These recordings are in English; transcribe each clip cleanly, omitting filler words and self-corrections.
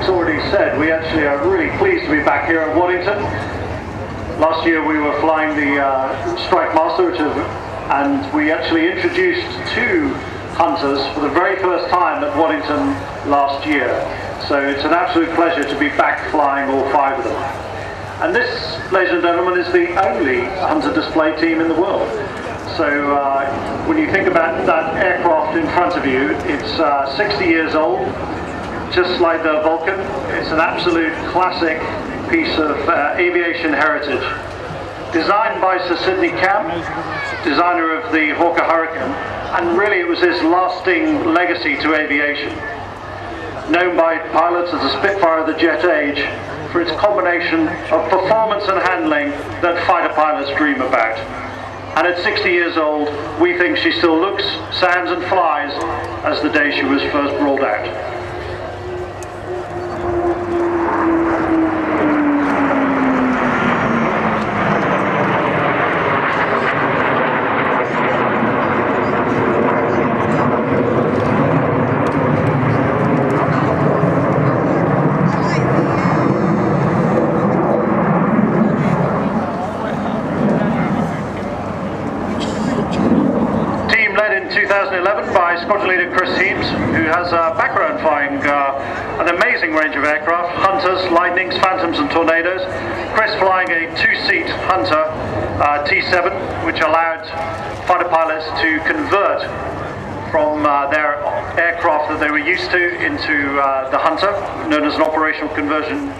Already said, we actually are really pleased to be back here at Waddington. Last year we were flying the Strike Master, and we actually introduced two Hunters for the very first time at Waddington last year. So it's an absolute pleasure to be back flying all five of them. And this, ladies and gentlemen, is the only Hunter display team in the world. So when you think about that aircraft in front of you, it's 60 years old. Just like the Vulcan, it's an absolute classic piece of aviation heritage. Designed by Sir Sidney Camp, designer of the Hawker Hurricane, and really it was his lasting legacy to aviation. Known by pilots as the Spitfire of the jet age for its combination of performance and handling that fighter pilots dream about. And at 60 years old, we think she still looks, sounds and flies as the day she was first rolled out. In 2011 by squadron leader Chris Heames, who has a background flying an amazing range of aircraft, Hunters, Lightnings, Phantoms and Tornadoes. Chris flying a two-seat Hunter T7, which allowed fighter pilots to convert from their aircraft that they were used to into the Hunter, known as an operational conversion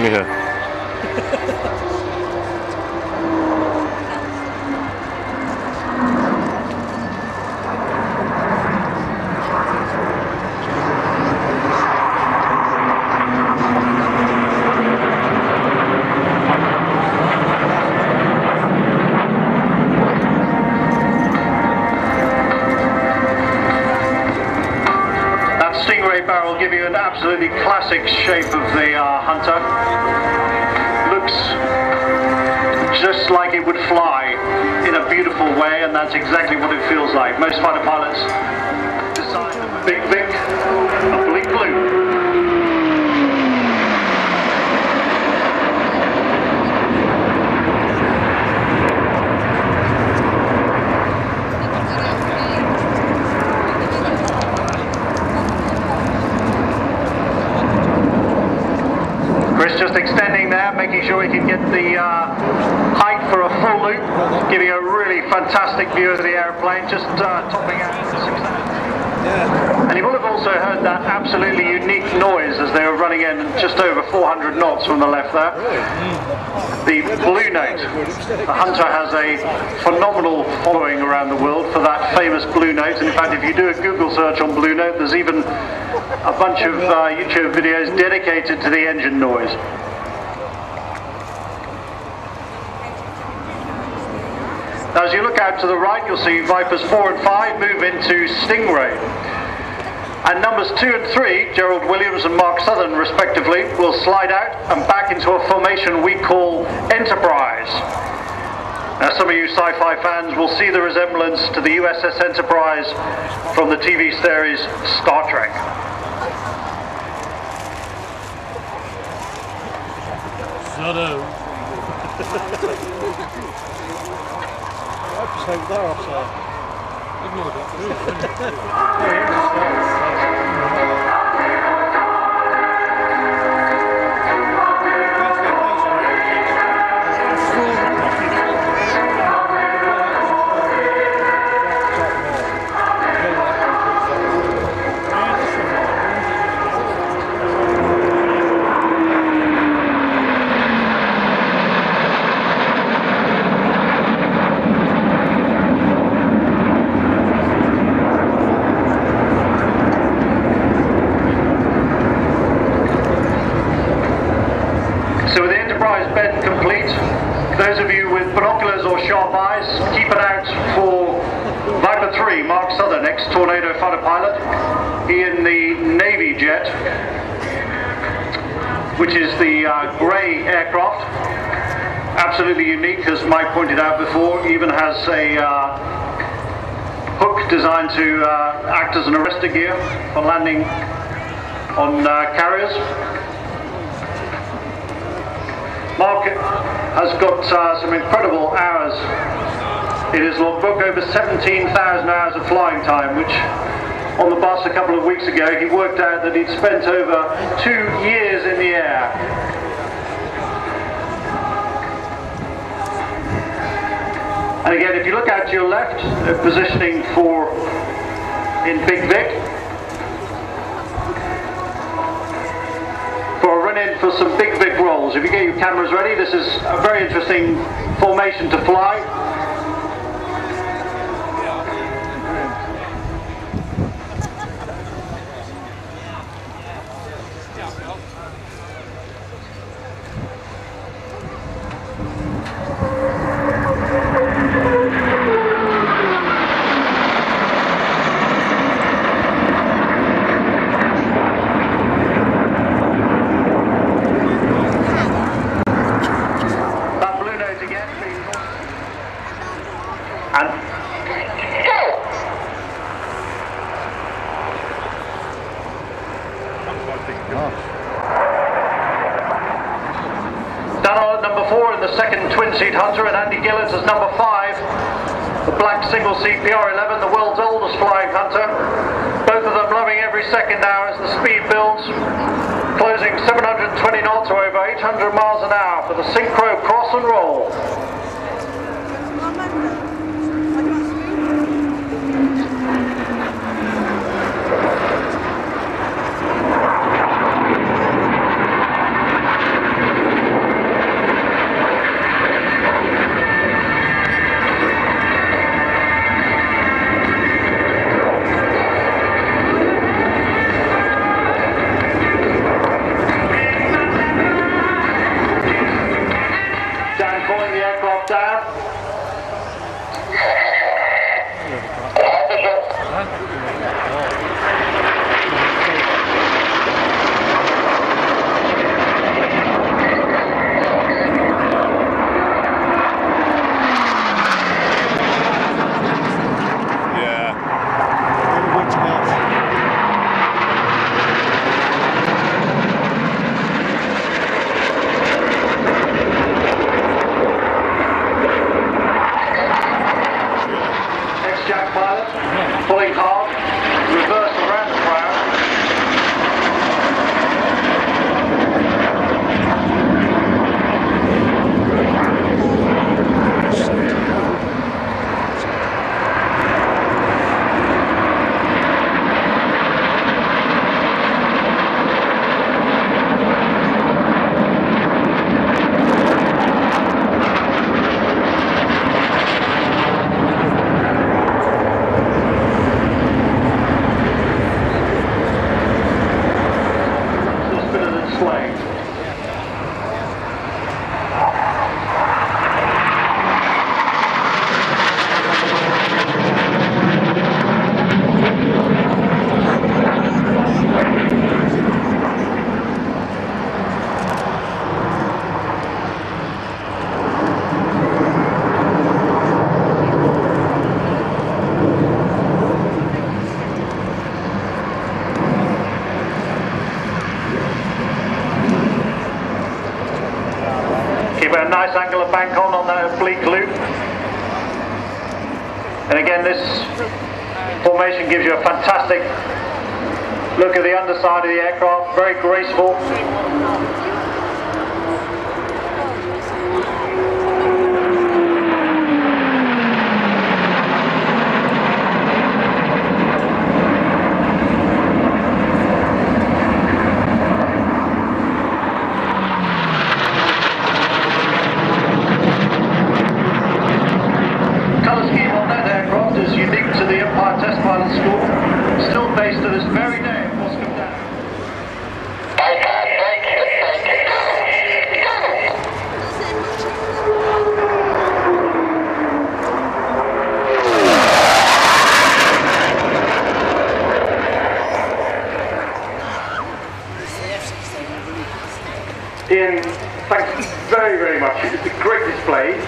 unit. Yeah. That Stingray barrel will give you an absolutely classic shape of the Hunter. Looks just like it would fly in a beautiful way, and that's exactly what it feels like. Most fighter pilots decide Big Vic, a bleak blue. Chris just extending there, making sure we can get the height for a full loop, giving a really fantastic view of the airplane, just topping out. And you will have also also heard that absolutely unique noise as they were running in just over 400 knots from the left there. The Blue Note. The Hunter has a phenomenal following around the world for that famous Blue Note. In fact, if you do a Google search on Blue Note, there's even a bunch of YouTube videos dedicated to the engine noise. Now, as you look out to the right, you'll see Vipers 4 and 5 move into Stingray. And numbers 2 and 3, Gerald Williams and Mark Southern respectively, will slide out and back into a formation we call Enterprise. Now, some of you sci-fi fans will see the resemblance to the USS Enterprise from the TV series Star Trek. Shut up. Take that off, sir. Ignore So with the Enterprise bed complete, those of you with binoculars or sharp eyes, keep an eye out for Viper 3, Mark Southern, ex-Tornado fighter pilot. He in the Navy jet, which is the grey aircraft. Absolutely unique, as Mike pointed out before. Even has a hook designed to act as an arrestor gear for landing on carriers. Mark has got some incredible hours in his logbook, over 17,000 hours of flying time, which on the bus a couple of weeks ago he worked out that he'd spent over 2 years in the air. And again, if you look out to your left, they're positioning in Big Vic. In for some Big Vic rolls. If you get your cameras ready, this is a very interesting formation to fly. Donald at number 4 in the second twin-seat Hunter, and Andy Gillens as number 5, the black single-seat PR-11, the world's oldest flying Hunter. Both of them loving every second now as the speed builds, closing 720 knots or over 800 miles an hour for the synchro cross and roll. nice angle of bank on that oblique loop. And again, this formation gives you a fantastic look at the underside of the aircraft, very graceful. Colour scheme on that aircraft is unique to the Empire Test Pilot School, still based to this very day at Moscow Down. Ian, thanks very, very much. It's a great display.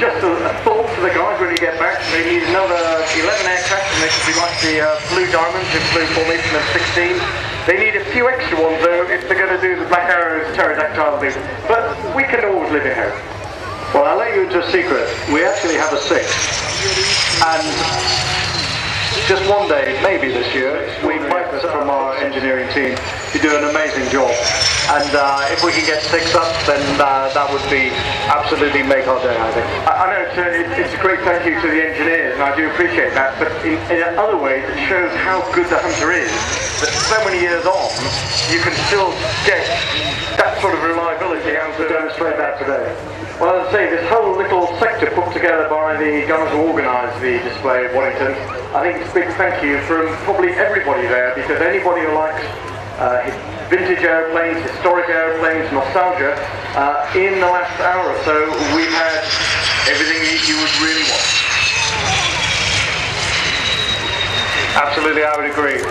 Just a thought to the guys when you get back. They need another 11 aircraft and they could be like the Blue Diamonds in Blue Formation of 16. They need a few extra ones though if they're going to do the Black Arrows pterodactyl loop. But we can always live in here. Well, I'll let you into a secret. We actually have a sixth. And just one day, maybe this year, we might from our engineering team to do an amazing job. And if we can get 6 up, then that would be absolutely make our day, I think. I know it's a great thank you to the engineers, and I do appreciate that, but in other ways it shows how good the Hunter is, that so many years on, you can still get that sort of reliability out to demonstrate that today. Well, as I say, this whole little sector put together by the guys who organised the display at Waddington, I think it's a big thank you from probably everybody there, because anybody who likes vintage airplanes, historic airplanes, nostalgia, in the last hour or so, we've had everything you would really want. Absolutely, I would agree.